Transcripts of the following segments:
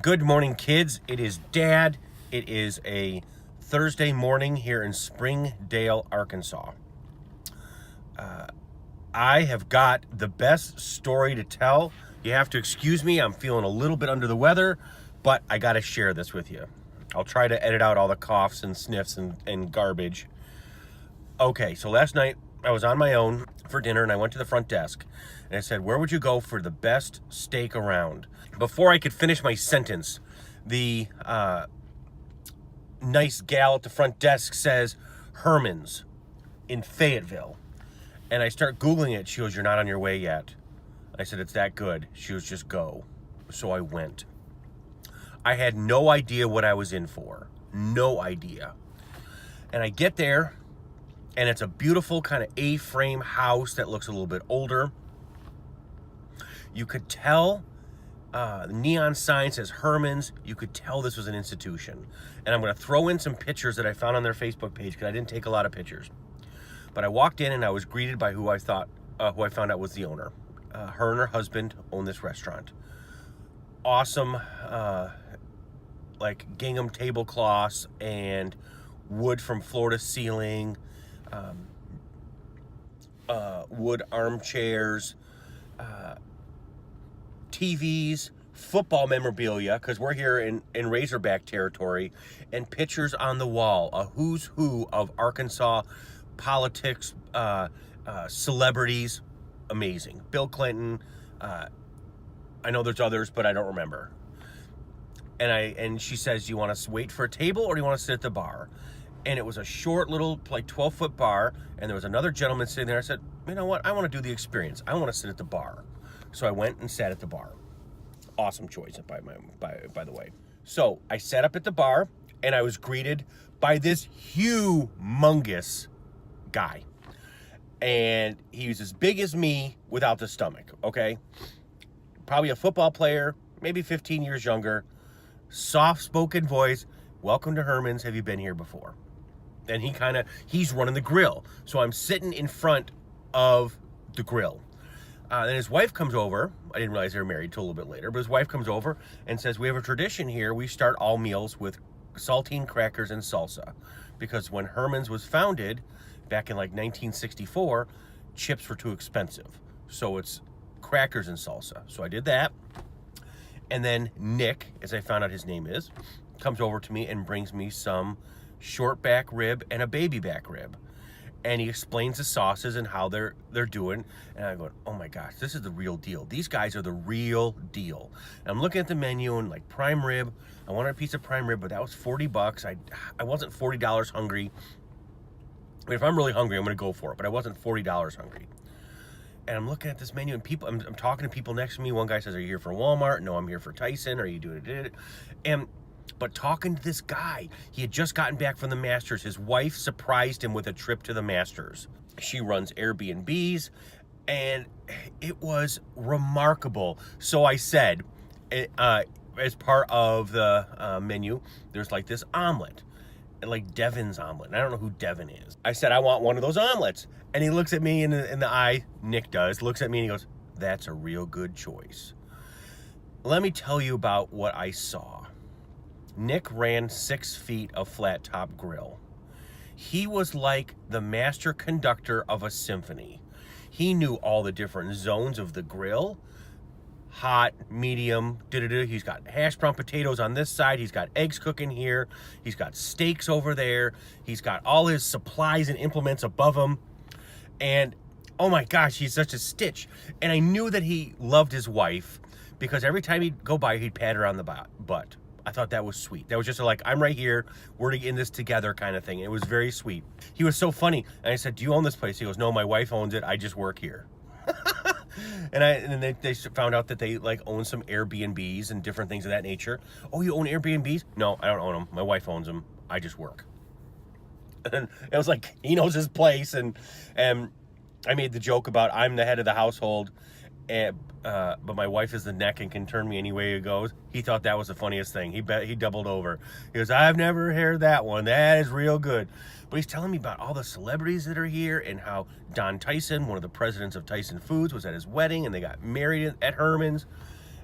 Good morning, kids. It is Dad. It is a Thursday morning here in Springdale, Arkansas. I have got the best story to tell. You have to excuse me. I'm feeling a little bit under the weather, but I got to share this with you. I'll try to edit out all the coughs and sniffs and garbage. Okay, so last night I was on my own for dinner and I went to the front desk and I said, where would you go for the best steak around? Before I could finish my sentence, the nice gal at the front desk says, Herman's in Fayetteville. And I start Googling it. She goes, you're not on your way yet. I said, it's that good. She goes, just go. So I went. I had no idea what I was in for. No idea. And I get there, and it's a beautiful kind of A-frame house that looks a little bit older. You could tell, the neon sign says Herman's. You could tell this was an institution. And I'm going to throw in some pictures that I found on their Facebook page because I didn't take a lot of pictures. But I walked in and I was greeted by who I found out was the owner. Her and her husband own this restaurant. Awesome, like gingham tablecloths and wood from floor to ceiling, wood armchairs, TVs, football memorabilia, because we're here in Razorback territory, and pictures on the wall, a who's who of Arkansas politics, celebrities. Amazing. Bill Clinton, I know there's others, but I don't remember. And she says, do you want to wait for a table or do you want to sit at the bar? And it was a short little, like 12-foot bar, and there was another gentleman sitting there. I said, you know what? I want to do the experience. I want to sit at the bar. So I went and sat at the bar. Awesome choice, by the way. So I sat up at the bar, and I was greeted by this humongous guy. And he was as big as me without the stomach, okay? Probably a football player, maybe 15 years younger. Soft-spoken voice. Welcome to Herman's. Have you been here before? And he's running the grill. So I'm sitting in front of the grill. Then his wife comes over. I didn't realize they were married till a little bit later. But his wife comes over and says, we have a tradition here. We start all meals with saltine crackers and salsa. Because when Herman's was founded, back in like 1964, chips were too expensive. So it's crackers and salsa. So I did that. And then Nick, as I found out his name is, comes over to me and brings me some short back rib and a baby back rib. And he explains the sauces and how they're doing. And I go, oh my gosh, this is the real deal. These guys are the real deal. And I'm looking at the menu and like prime rib. I wanted a piece of prime rib, but that was $40. I wasn't $40 hungry. I mean, if I'm really hungry, I'm going to go for it. But I wasn't $40 hungry. And I'm looking at this menu, and people, I'm talking to people next to me. One guy says, are you here for Walmart? No, I'm here for Tyson. Are you doing it? But talking to this guy, he had just gotten back from the Masters. His wife surprised him with a trip to the Masters. She runs Airbnbs, and it was remarkable. So I said, as part of the menu, there's like this omelet. Like Devin's omelet. And I don't know who Devin is. I said, I want one of those omelets. And he looks at me in the eye, Nick does, looks at me and he goes, that's a real good choice. Let me tell you about what I saw. Nick ran 6 feet of flat top grill. He was like the master conductor of a symphony. He knew all the different zones of the grill. Hot, medium, He's got hash brown potatoes on this side. He's got eggs cooking here. He's got steaks over there. He's got all his supplies and implements above him. And, oh my gosh, he's such a stitch. And I knew that he loved his wife because every time he'd go by, he'd pat her on the butt. I thought that was sweet. That was just like, I'm right here. We're in this together kind of thing. It was very sweet. He was so funny. And I said, do you own this place? He goes, no, my wife owns it. I just work here. And then they found out that they like own some Airbnbs and different things of that nature. Oh, you own Airbnbs? No, I don't own them. My wife owns them. I just work. And it was like, he knows his place. And I made the joke about I'm the head of the household, but my wife is the neck and can turn me any way it goes. He thought that was the funniest thing. He doubled over. He goes, I've never heard that one. That is real good. But he's telling me about all the celebrities that are here and how Don Tyson, one of the presidents of Tyson Foods, was at his wedding and they got married at Herman's.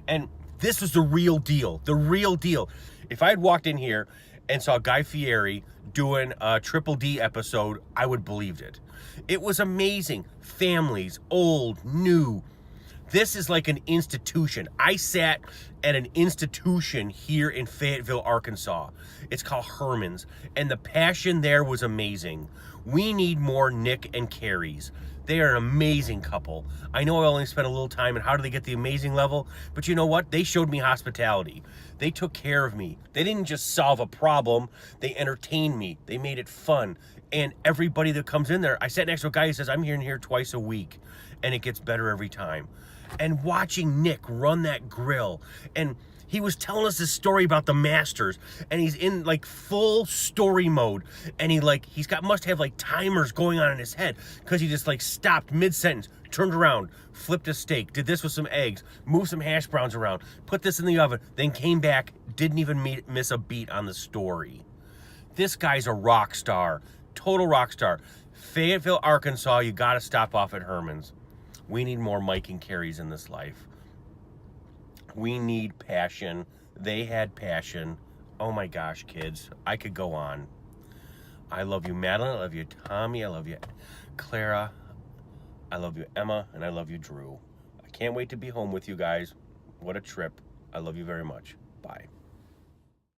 And This was the real deal. The real deal. If I had walked in here and saw Guy Fieri doing a Triple D episode, I would have believed it. It was amazing. Families, old, new. This is like an institution. I sat at an institution here in Fayetteville, Arkansas. It's called Herman's, and the passion there was amazing. We need more Nick and Carries. They are an amazing couple. I know I only spent a little time and how do they get the amazing level, but you know what? They showed me hospitality. They took care of me. They didn't just solve a problem. They entertained me. They made it fun. And everybody that comes in there, I sat next to a guy who says, I'm here twice a week, and it gets better every time. And watching Nick run that grill, and he was telling us this story about the Masters, and he's in like full story mode, and must have like timers going on in his head, because he just like stopped mid-sentence, turned around, flipped a steak, did this with some eggs, moved some hash browns around, put this in the oven, then came back, didn't even miss a beat on the story. This guy's a rock star, total rock star. Fayetteville, Arkansas, you gotta stop off at Herman's. We need more Mike and Carries in this life. We need passion. They had passion. Oh my gosh, kids. I could go on. I love you, Madeline. I love you, Tommy. I love you, Clara. I love you, Emma. And I love you, Drew. I can't wait to be home with you guys. What a trip. I love you very much. Bye.